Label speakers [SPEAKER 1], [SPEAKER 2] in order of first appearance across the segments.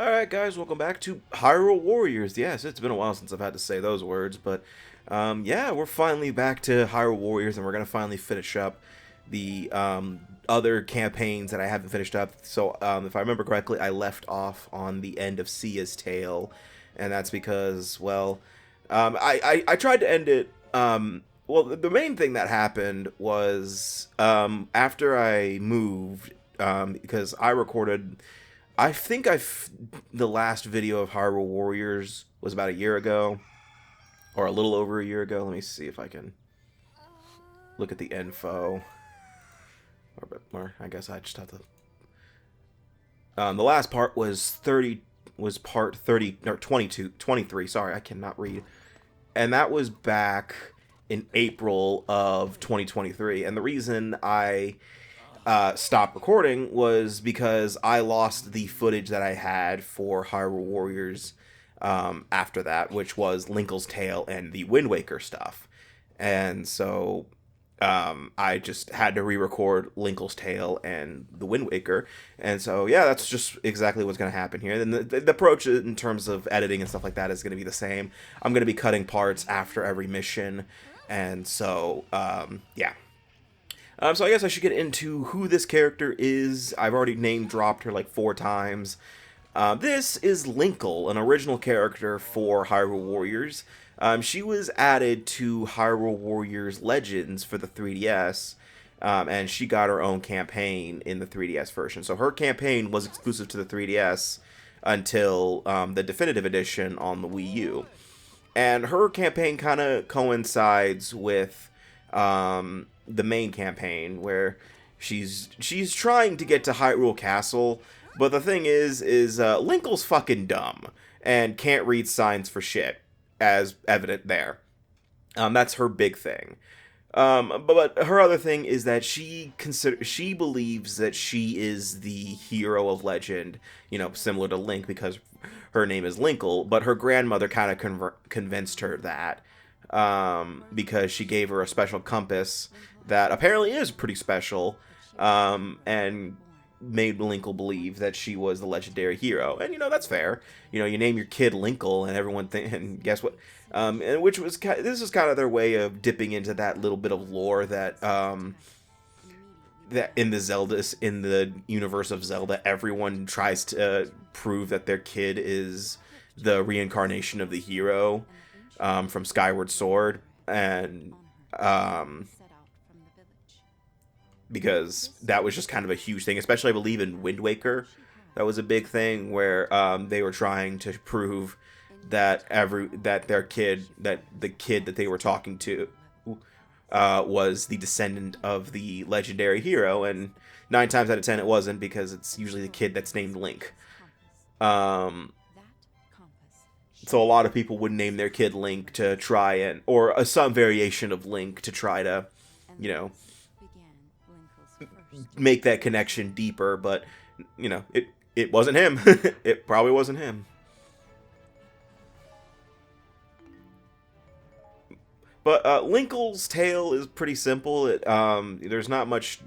[SPEAKER 1] Alright guys, welcome back to Hyrule Warriors. Yes, it's been a while since I've had to say those words, but yeah, we're finally back to Hyrule Warriors and we're going to finally finish up the other campaigns that I haven't finished up. So if I remember correctly, I left off on the end of Sia's Tale, and that's because, well, I tried to end it. Well, the main thing that happened was after I moved, because I recorded... I think the last video of Hyrule Warriors was about a year ago, or a little over a year ago. Let me see if I can look at the info. Or I guess I just have to. The last part was part 30 or 23. Sorry, I cannot read, and that was back in April of 2023. And the reason I stopped recording was because I lost the footage that I had for Hyrule Warriors after that, which was Linkle's Tale and the Wind Waker stuff. And so I just had to re-record Linkle's Tale and the Wind Waker. And so, yeah, that's just exactly what's going to happen here. And the approach in terms of editing and stuff like that is going to be the same. I'm going to be cutting parts after every mission. And so, yeah. So I guess I should get into who this character is. I've already name-dropped her like 4 times. This is Linkle, an original character for Hyrule Warriors. She was added to Hyrule Warriors Legends for the 3DS, and she got her own campaign in the 3DS version. So her campaign was exclusive to the 3DS until the Definitive Edition on the Wii U. And her campaign kind of coincides with the main campaign, where she's trying to get to Hyrule Castle, but the thing is Linkle's fucking dumb and can't read signs for shit, as evident there. That's her big thing. But her other thing is that she believes that she is the hero of legend, similar to Link, because her name is Linkle, but her grandmother kind of convinced her that, because she gave her a special compass that apparently is pretty special, and made Linkle believe that she was the legendary hero. And, that's fair. You name your kid Linkle, and everyone and guess what? And this is kind of their way of dipping into that little bit of lore that, that in the universe of Zelda, everyone tries to prove that their kid is the reincarnation of the hero, from Skyward Sword. And, because that was just kind of a huge thing, especially I believe in Wind Waker. That was a big thing where they were trying to prove that the kid that they were talking to was the descendant of the legendary hero, and 9 times out of 10 it wasn't, because it's usually the kid that's named Link. So a lot of people would name their kid Link to try and, or some variation of Link to try to, make that connection deeper, but it wasn't him. It probably wasn't him. But Linkle's tale is pretty simple. It's not much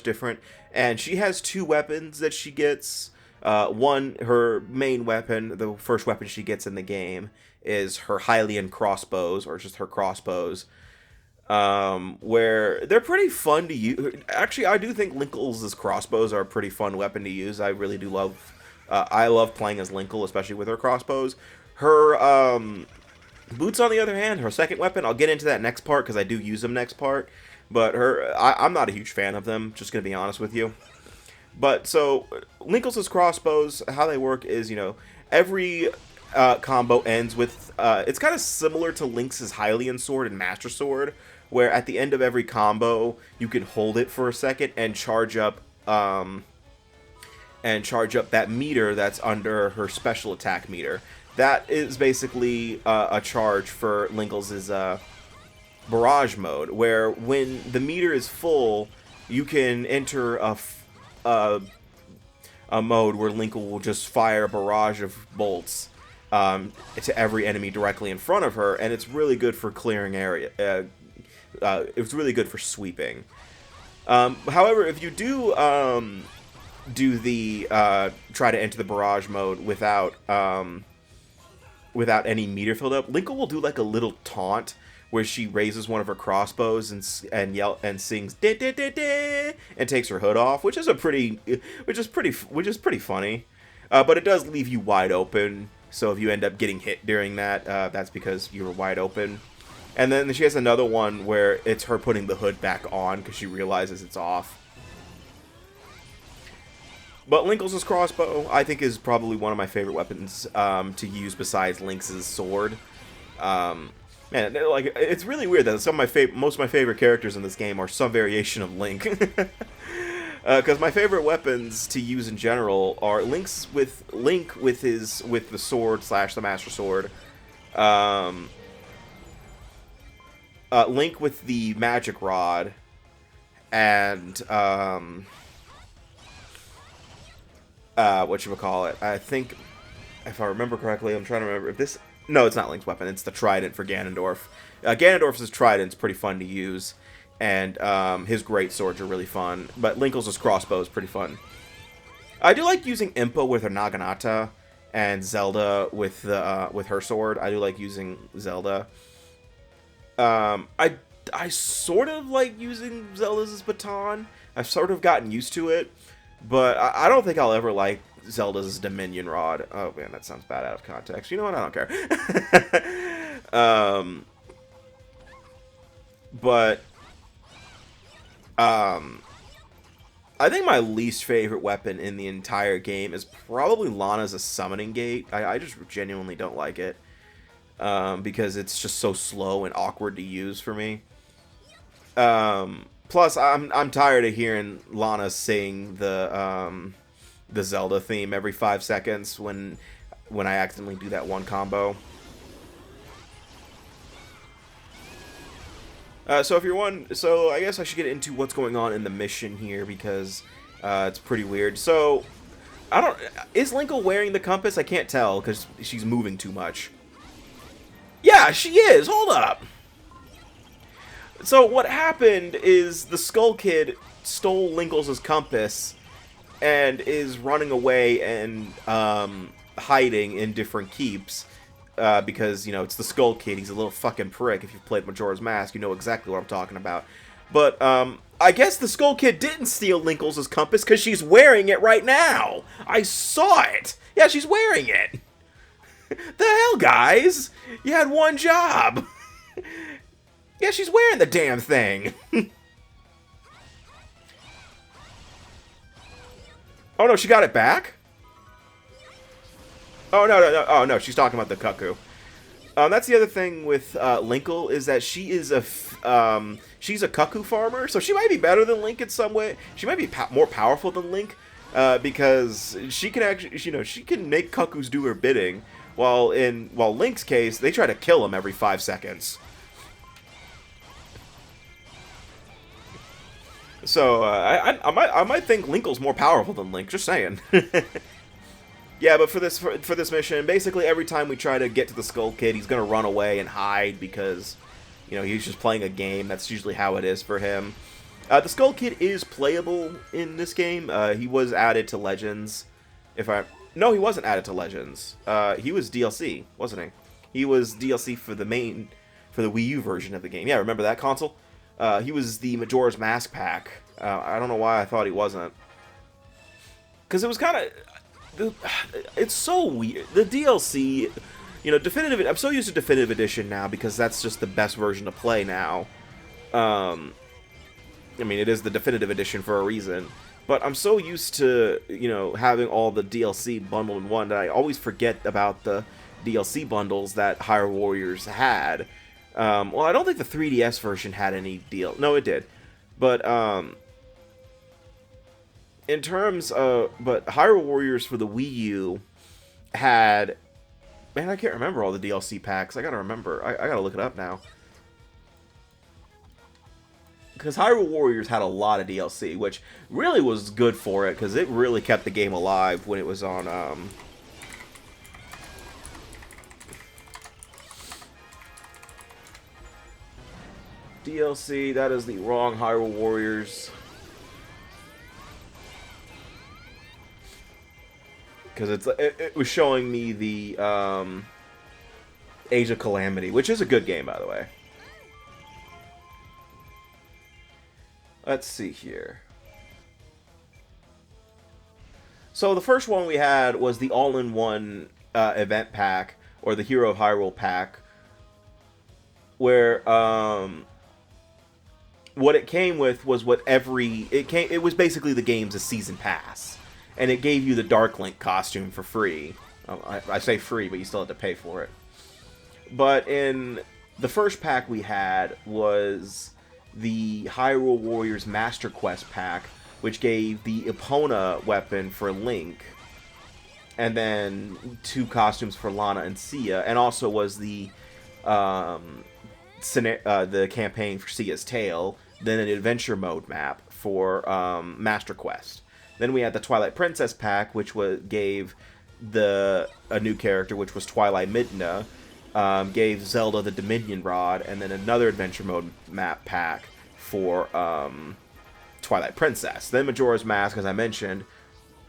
[SPEAKER 1] different, and she has 2 weapons that she gets. One, her main weapon, the first weapon she gets in the game, is her Hylian crossbows, or just her crossbows. Where they're pretty fun to use. Actually, I do think Linkle's crossbows are a pretty fun weapon to use. I really do love... I love playing as Linkle, especially with her crossbows. Her boots, on the other hand, her second weapon, I'll get into that next part, because I do use them next part. But I'm not a huge fan of them, just going to be honest with you. But, so, Linkle's crossbows, how they work is, every... combo ends with, it's kind of similar to Link's Hylian sword and Master Sword, where at the end of every combo you can hold it for a second and charge up that meter that's under her special attack meter. That is basically a charge for Linkle's barrage mode, where when the meter is full, you can enter a mode where Linkle will just fire a barrage of bolts to every enemy directly in front of her, and it's really good for clearing area. It's really good for sweeping. However, if you do do the try to enter the barrage mode without any meter filled up, Linkle will do like a little taunt where she raises one of her crossbows and sings "da da da da" and takes her hood off, which is pretty funny. But it does leave you wide open. So if you end up getting hit during that, that's because you were wide open. And then she has another one where it's her putting the hood back on because she realizes it's off. But Linkle's crossbow, I think, is probably one of my favorite weapons to use besides Link's sword. Man, like, it's really weird that most of my favorite characters in this game are some variation of Link. Because my favorite weapons to use in general are Link with the sword / the Master Sword, Link with the Magic Rod, and whatchamacallit, I think, if I remember correctly, I'm trying to remember if this... No, it's not Link's weapon, it's the Trident for Ganondorf. Ganondorf's Trident's pretty fun to use, and his great swords are really fun, but Linkle's crossbow is pretty fun. I do like using Impa with her Naginata, and Zelda with her sword. I do like using Zelda. I sort of like using Zelda's baton. I've sort of gotten used to it. But I don't think I'll ever like Zelda's Dominion Rod. Oh, man, that sounds bad out of context. You know what? I don't care. I think my least favorite weapon in the entire game is probably Lana's Summoning Gate. I just genuinely don't like it. Because it's just so slow and awkward to use for me. Plus, I'm tired of hearing Lana sing the Zelda theme every 5 seconds when I accidentally do that one combo. So I guess I should get into what's going on in the mission here because it's pretty weird. So is Linkle wearing the compass? I can't tell because she's moving too much. Yeah, she is. Hold up. So what happened is the Skull Kid stole Linkle's compass and is running away and hiding in different keeps because, you know, it's the Skull Kid. He's a little fucking prick. If you've played Majora's Mask, you know exactly what I'm talking about. But I guess the Skull Kid didn't steal Linkle's compass because she's wearing it right now. I saw it. Yeah, she's wearing it. The hell, guys? You had one job. Yeah, she's wearing the damn thing. Oh, no, she got it back? Oh, no. Oh, no, she's talking about the cuckoo. That's the other thing with Linkle, is that she is she's a cuckoo farmer, so she might be better than Link in some way. She might be more powerful than Link, because she can actually, you know, she can make cuckoos do her bidding, while Link's case, they try to kill him every 5 seconds. So, I might think Linkle's more powerful than Link, just saying. Yeah, but for this mission, basically every time we try to get to the Skull Kid, he's gonna run away and hide because, you know, he's just playing a game. That's usually how it is for him. The Skull Kid is playable in this game. He was added to Legends. No, he wasn't added to Legends. He was DLC, wasn't he? He was DLC for the Wii U version of the game. Yeah, remember that console? He was the Majora's Mask pack. I don't know why I thought he wasn't. Because it was kind of... It's so weird. The DLC... You know, I'm so used to Definitive Edition now because that's just the best version to play now. I mean, it is the Definitive Edition for a reason. But I'm so used to, you know, having all the DLC bundled in one that I always forget about the DLC bundles that Hyrule Warriors had. Well, I don't think the 3DS version had any deal. No, it did. But, in terms of... But Hyrule Warriors for the Wii U had... Man, I can't remember all the DLC packs. I gotta remember. I gotta look it up now. Because Hyrule Warriors had a lot of DLC, which really was good for it, because it really kept the game alive when it was on, DLC, that is the wrong Hyrule Warriors. because it was showing me the Age of Calamity, which is a good game, by the way. Let's see here. So the first one we had was the all-in-one event pack, or the Hero of Hyrule pack, where what it came with was it was basically the game's a season pass, and it gave you the Dark Link costume for free. I say free, but you still had to pay for it. But in the first pack we had was the Hyrule Warriors Master Quest pack, which gave the Epona weapon for Link, and then 2 costumes for Lana and Sia, and also was the campaign for Sia's Tale, then an adventure mode map for Master Quest. Then we had the Twilight Princess pack, which gave a new character, which was Twilight Midna, gave Zelda the Dominion Rod, and then another adventure mode map pack for Twilight Princess. Then Majora's Mask, as I mentioned.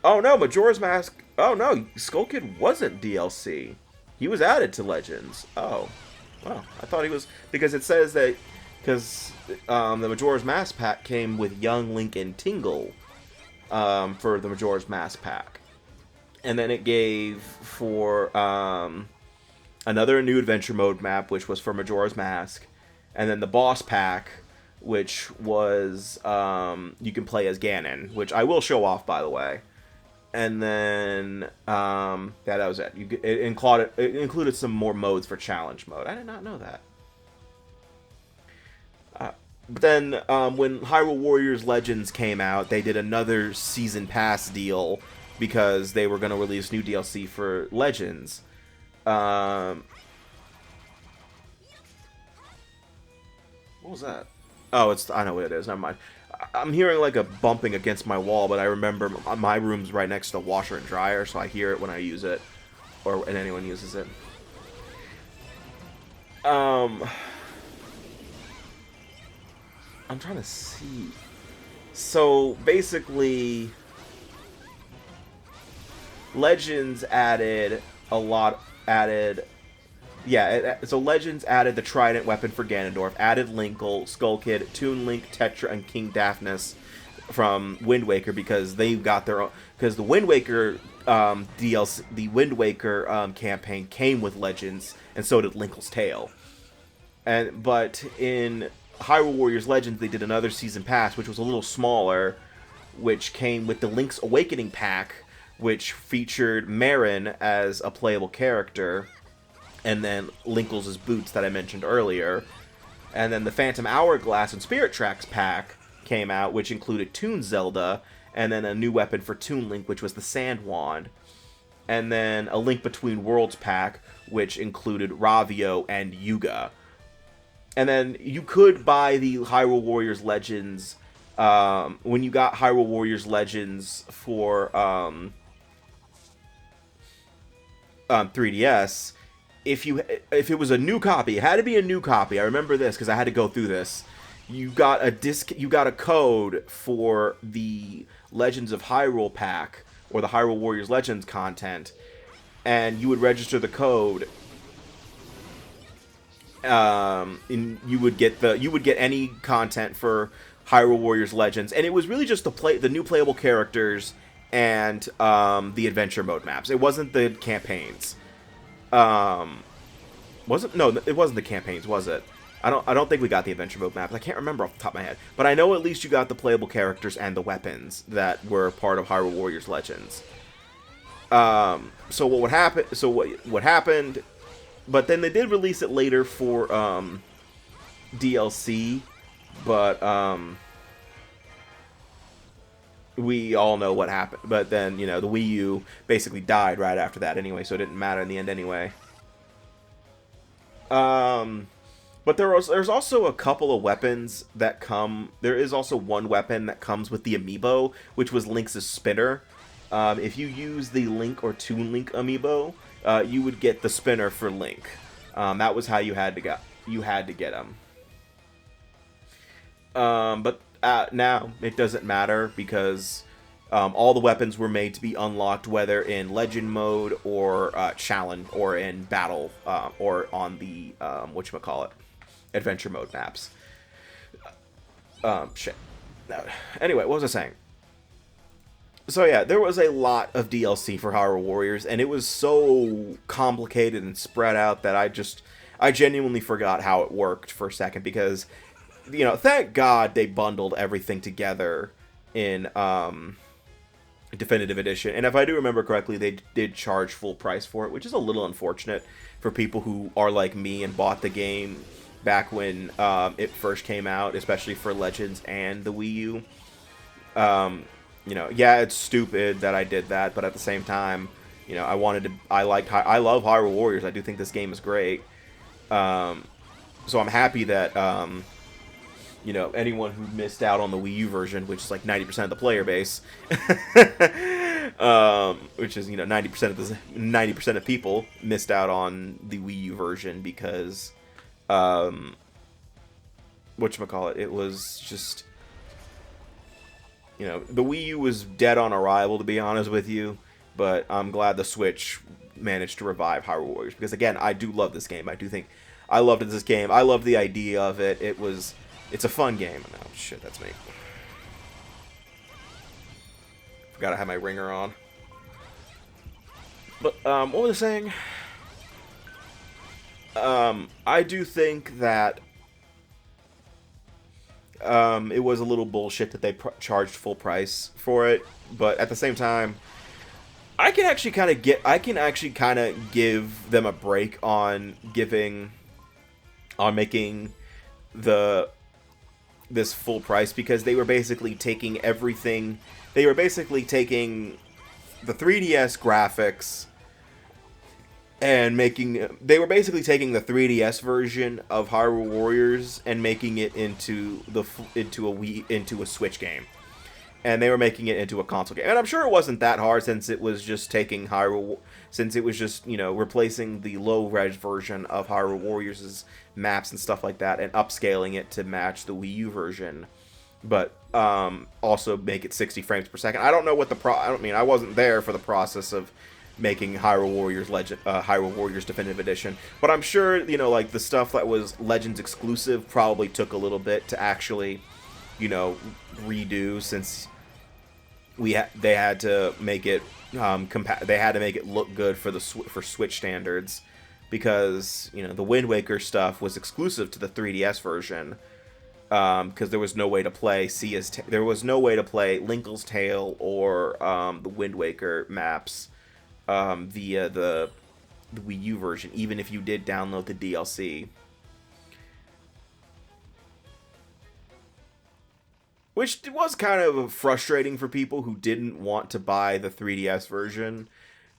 [SPEAKER 1] Oh no, Majora's Mask. Oh no, Skull Kid wasn't DLC. He was added to Legends. Oh, well, I thought he was, because it says that because the Majora's Mask pack came with Young Link and Tingle for the Majora's Mask pack, and then it gave for another new adventure mode map, which was for Majora's Mask, and then the boss pack, which was you can play as Ganon, which I will show off, by the way. And then that was it. It included some more modes for challenge mode. I did not know that. But then when Hyrule Warriors Legends came out, they did another season pass deal because they were going to release new DLC for Legends. What was that? Oh, I know what it is. Never mind. I'm hearing like a bumping against my wall, but I remember my room's right next to the washer and dryer, so I hear it when I use it, and anyone uses it. I'm trying to see. So basically, Legends added a lot. So Legends added the Trident weapon for Ganondorf, added Linkle, Skull Kid, Toon Link, Tetra, and King Daphnis from Wind Waker, because they've got their own. Because the Wind Waker DLC, the Wind Waker campaign came with Legends, and so did Linkle's Tale. But in Hyrule Warriors Legends, they did another season pass, which was a little smaller, which came with the Link's Awakening pack, which featured Marin as a playable character, and then Linkle's boots that I mentioned earlier. And then the Phantom Hourglass and Spirit Tracks pack came out, which included Toon Zelda, and then a new weapon for Toon Link, which was the Sand Wand. And then a Link Between Worlds pack, which included Ravio and Yuga. And then you could buy the Hyrule Warriors Legends when you got Hyrule Warriors Legends for 3DS. If it was a new copy, it had to be a new copy. I remember this because I had to go through this. You got a code for the Legends of Hyrule pack, or the Hyrule Warriors Legends content, and you would register the code. And you would get any content for Hyrule Warriors Legends, and it was really just the new playable characters and the adventure mode maps. It wasn't the campaigns. It wasn't the campaigns, was it? I don't think we got the adventure mode maps. I can't remember off the top of my head, but I know at least you got the playable characters and the weapons that were part of Hyrule Warriors Legends. So what would happen? So what happened? But then they did release it later for DLC, but we all know what happened. But then, the Wii U basically died right after that anyway, so it didn't matter in the end anyway. But there's also a couple of weapons that come. There is also one weapon that comes with the amiibo, which was Link's spinner. If you use the Link or Toon Link amiibo, you would get the spinner for Link. That was how you had to get him. But now it doesn't matter because All the weapons were made to be unlocked, whether in legend mode or challenge, or in battle, or on the whatchamacallit, adventure mode maps. Shit. No. Anyway, what was I saying? So yeah, there was a lot of DLC for Hyrule Warriors, and it was so complicated and spread out that I genuinely forgot how it worked for a second, because, thank God they bundled everything together in Definitive Edition. And if I do remember correctly, they did charge full price for it, which is a little unfortunate for people who are like me and bought the game back when it first came out, especially for Legends and the Wii U. Yeah, it's stupid that I did that, but at the same time, I love Hyrule Warriors. I do think this game is great. So I'm happy that, anyone who missed out on the Wii U version, which is like 90% of the player base, which is, 90% of people missed out on the Wii U version because, whatchamacallit, it was just, the Wii U was dead on arrival, to be honest with you, but I'm glad the Switch managed to revive Hyrule Warriors, because again, I do love this game. I do think I loved this game. I love the idea of it. It's a fun game. Oh shit, that's me. Forgot I had my ringer on. But what was I saying? I do think that it was a little bullshit that they charged full price for it, but at the same time, I can actually kind of give them a break on making this full price, because they were basically taking everything. They were basically taking the 3DS graphics and they were basically taking the 3DS version of Hyrule Warriors and making it into a Switch game, and they were making it into a console game. And I'm sure it wasn't that hard, since it was just replacing the low-res version of Hyrule Warriors' maps and stuff like that, and upscaling it to match the Wii U version, but also make it 60 frames per second. I don't know what I wasn't there for the process of making Hyrule Warriors Definitive Edition, but I'm sure, like, the stuff that was Legends exclusive probably took a little bit to actually, redo, since they had to make it they had to make it look good for Switch standards, because the Wind Waker stuff was exclusive to the 3DS version, because there was no way to play there was no way to play Linkle's Tale or the Wind Waker maps via the Wii U version, even if you did download the DLC. Which was kind of frustrating for people who didn't want to buy the 3DS version,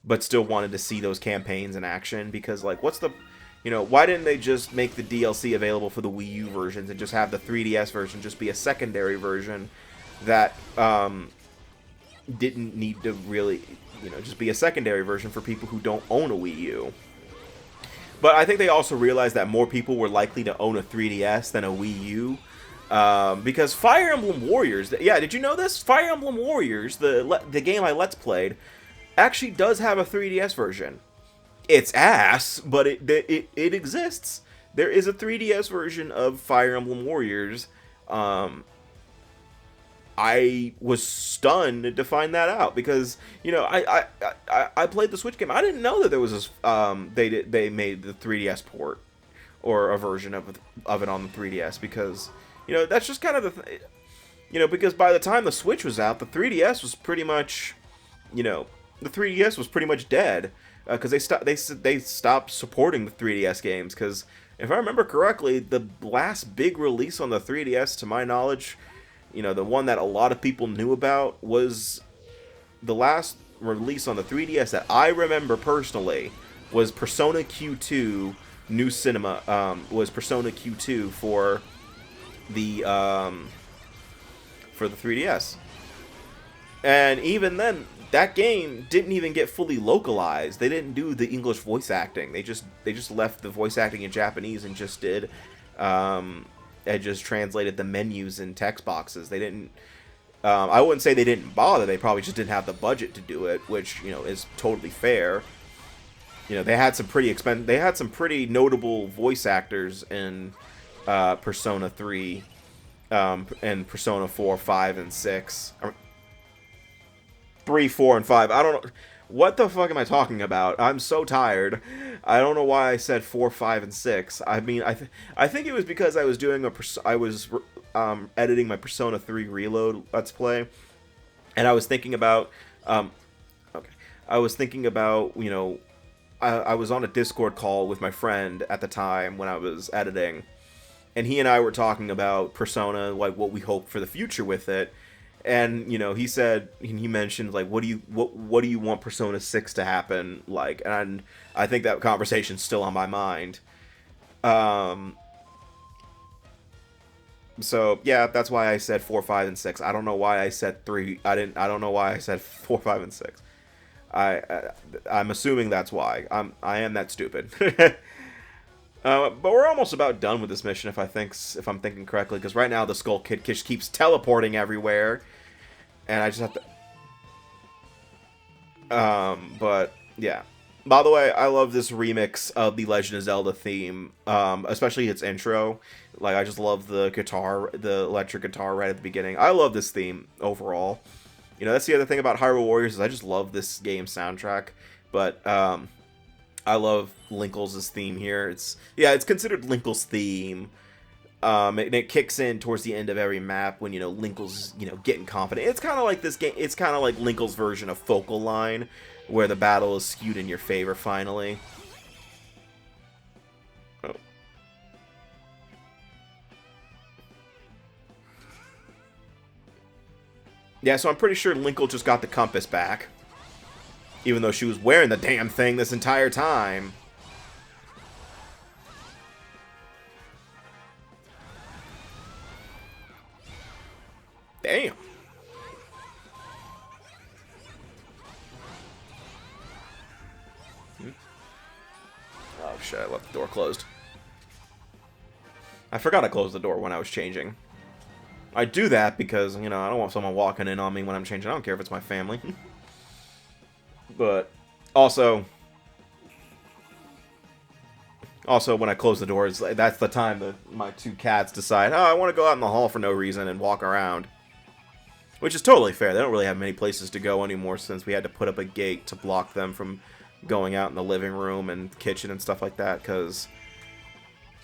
[SPEAKER 1] but still wanted to see those campaigns in action, because, like, why didn't they just make the DLC available for the Wii U versions and just have the 3DS version just be a secondary version that didn't need to really, just be a secondary version for people who don't own a Wii U. But I think they also realized that more people were likely to own a 3DS than a Wii U. Because Fire Emblem Warriors, did you know this? Fire Emblem Warriors, the game I Let's Played, actually does have a 3DS version. It's ass, but it exists. There is a 3DS version of Fire Emblem Warriors. I was stunned to find that out, because I played the Switch game. I didn't know that there was this, they made the 3DS port or a version of it on the 3DS, because that's just kind of the because by the time the Switch was out, the 3DS was pretty much dead, because they stopped supporting the 3DS games, because if I remember correctly, the last big release on the 3DS, to my knowledge, the one that a lot of people knew about, was the last release on the 3DS that I remember personally was Persona Q2 New Cinema, was Persona Q2 for the 3DS. And even then, that game didn't even get fully localized. They didn't do the English voice acting. They just left the voice acting in Japanese and just did just translated the menus and text boxes. They didn't I wouldn't say they didn't bother. They probably just didn't have the budget to do it, which, you know, is totally fair. You know, they had some they had some pretty notable voice actors in Persona 3 and Persona 4, 5, and 6. 3, 4, and 5. I don't know. What the fuck am I talking about? I'm so tired. I don't know why I said 4, 5, and 6. I mean, I think it was because I was doing I was editing my Persona 3 Reload Let's Play, and I was thinking about okay, I was thinking about, you know, I was on a Discord call with my friend at the time when I was editing, and he and I were talking about Persona, like what we hope for the future with it. And, you know, he mentioned, like, what do you want Persona 6 to happen like? And I think that conversation's still on my mind. So yeah, that's why I said 4, 5, and 6. I don't know why I said 3. I don't know why I said 4, 5, and 6. I'm assuming that's why. I am that stupid. But we're almost about done with this mission, if I'm thinking correctly, because right now the Skull Kid just keeps teleporting everywhere, and I just have to. But yeah. By the way, I love this remix of the Legend of Zelda theme, especially its intro. Like, I just love the guitar, the electric guitar right at the beginning. I love this theme overall. You know, that's the other thing about Hyrule Warriors is I just love this game's soundtrack. But I love Linkle's theme here. It's considered Linkle's theme. It kicks in towards the end of every map when, you know, Linkle's, you know, getting confident. It's kind of like this game. It's kind of like Linkle's version of Focal Line, where the battle is skewed in your favor finally. Oh. Yeah, so I'm pretty sure Linkle just got the compass back. Even though she was wearing the damn thing this entire time. Damn. Oh shit, I left the door closed. I forgot to close the door when I was changing. I do that because, you know, I don't want someone walking in on me when I'm changing. I don't care if it's my family. But also when I close the doors, that's the time that my two cats decide, oh, I want to go out in the hall for no reason and walk around. Which is totally fair. They don't really have many places to go anymore since we had to put up a gate to block them from going out in the living room and kitchen and stuff like that, because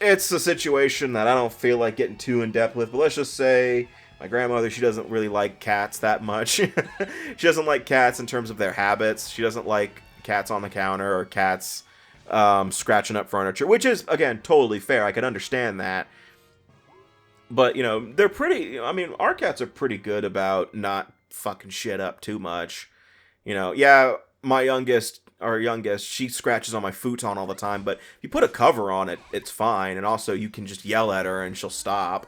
[SPEAKER 1] it's a situation that I don't feel like getting too in-depth with. But let's just say my grandmother, she doesn't really like cats that much. She doesn't like cats in terms of their habits. She doesn't like cats on the counter or cats scratching up furniture, which is, again, totally fair. I can understand that. But, you know, they're pretty... I mean, our cats are pretty good about not fucking shit up too much. You know, yeah, our youngest, she scratches on my futon all the time, but if you put a cover on it, it's fine. And also, you can just yell at her and she'll stop.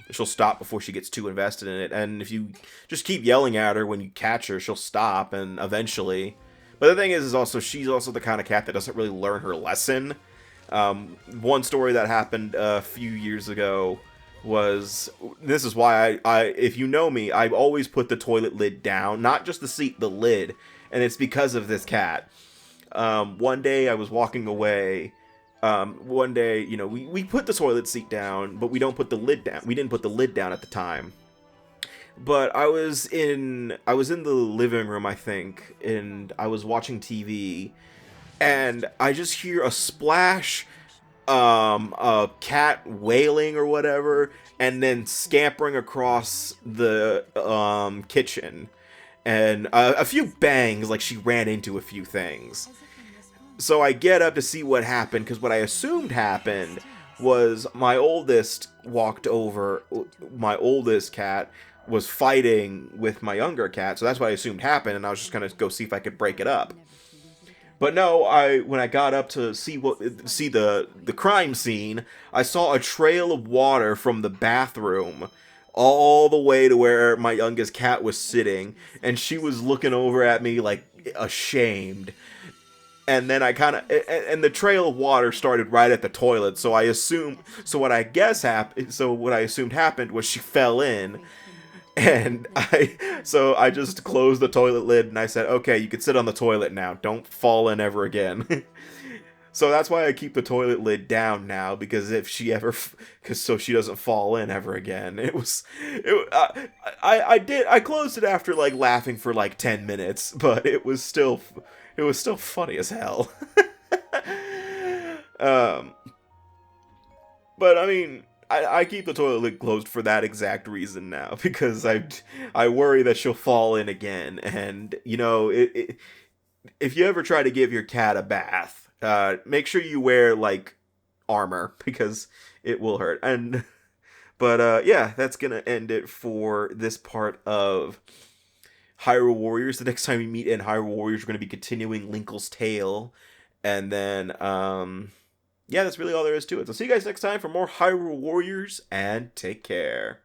[SPEAKER 1] She'll stop before she gets too invested in it. And if you just keep yelling at her when you catch her, she'll stop, and eventually... But the thing is also, she's also the kind of cat that doesn't really learn her lesson. One story that happened a few years ago was, this is why I if you know me, I always put the toilet lid down, not just the seat, the lid, and it's because of this cat. One day I was walking away. One day, you know, we put the toilet seat down, but we don't put the lid down. We didn't put the lid down at the time. But I was in the living room, I think, and I was watching TV, and I just hear a splash, a cat wailing or whatever, and then scampering across the kitchen, and a few bangs, like she ran into a few things. So I get up to see what happened, because what I assumed happened was my oldest cat was fighting with my younger cat, so that's what I assumed happened, and I was just gonna go see if I could break it up. But no, when I got up to see the crime scene, I saw a trail of water from the bathroom all the way to where my youngest cat was sitting, and she was looking over at me like ashamed. And then and the trail of water started right at the toilet, so what I assumed happened was she fell in. And I just closed the toilet lid and I said, okay, you can sit on the toilet now. Don't fall in ever again. So that's why I keep the toilet lid down now, because if she ever, because so she doesn't fall in ever again. I closed it after like laughing for like 10 minutes, but it was still funny as hell. um, but I mean, I keep the toilet lid closed for that exact reason now, because I worry that she'll fall in again, and you know if you ever try to give your cat a bath, make sure you wear like armor, because it will hurt. And but yeah, that's gonna end it for this part of Hyrule Warriors. The next time we meet in Hyrule Warriors, we're gonna be continuing Linkle's tale, and then yeah, that's really all there is to it. So see you guys next time for more Hyrule Warriors, and take care.